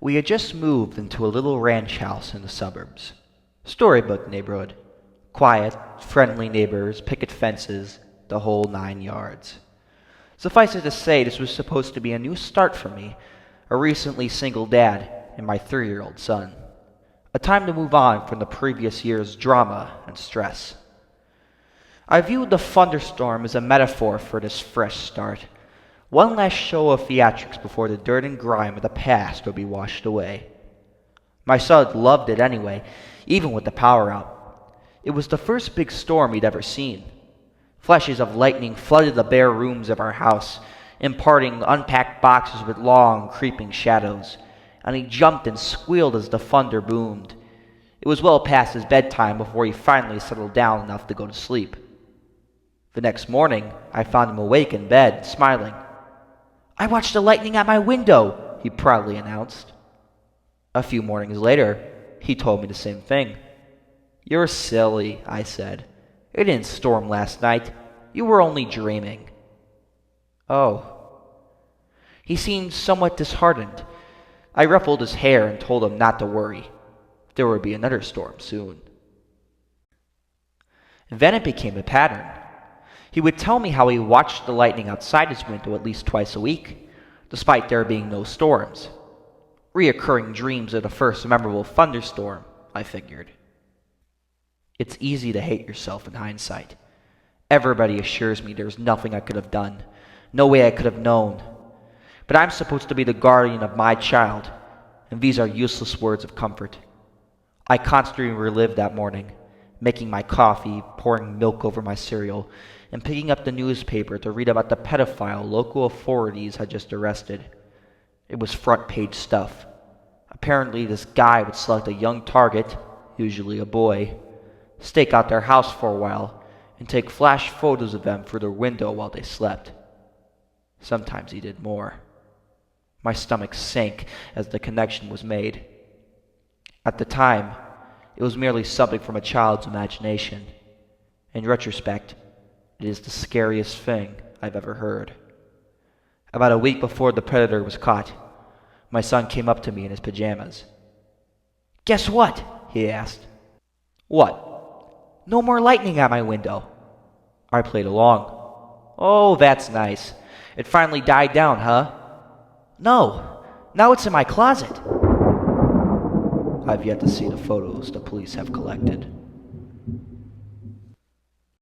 We had just moved into a little ranch house in the suburbs. Storybook neighborhood. Quiet, friendly neighbors, picket fences, the whole 9 yards. Suffice it to say, this was supposed to be a new start for me, a recently single dad, and my 3-year-old son. A time to move on from the previous year's drama and stress. I viewed the thunderstorm as a metaphor for this fresh start. One last show of theatrics before the dirt and grime of the past would be washed away. My son loved it anyway, even with the power out. It was the first big storm he'd ever seen. Flashes of lightning flooded the bare rooms of our house, imparting unpacked boxes with long, creeping shadows, and he jumped and squealed as the thunder boomed. It was well past his bedtime before he finally settled down enough to go to sleep. The next morning, I found him awake in bed, smiling. "I watched the lightning at my window," he proudly announced. A few mornings later, he told me the same thing. "You're silly," I said. "It didn't storm last night. You were only dreaming." "Oh." He seemed somewhat disheartened. I ruffled his hair and told him not to worry. There would be another storm soon. Then it became a pattern. He would tell me how he watched the lightning outside his window at least twice a week, despite there being no storms. Reoccurring dreams of the first memorable thunderstorm, I figured. It's easy to hate yourself in hindsight. Everybody assures me there's nothing I could have done, no way I could have known. But I'm supposed to be the guardian of my child, and these are useless words of comfort. I constantly relived that morning, making my coffee, pouring milk over my cereal, and picking up the newspaper to read about the pedophile local authorities had just arrested. It was front-page stuff. Apparently, this guy would select a young target, usually a boy, stake out their house for a while, and take flash photos of them through their window while they slept. Sometimes he did more. My stomach sank as the connection was made. At the time, it was merely something from a child's imagination. In retrospect, it is the scariest thing I've ever heard. About a week before the predator was caught, my son came up to me in his pajamas. "Guess what?" he asked. "What?" "No more lightning at my window." I played along. "Oh, that's nice. It finally died down, huh?" "No, now it's in my closet." I've yet to see the photos the police have collected.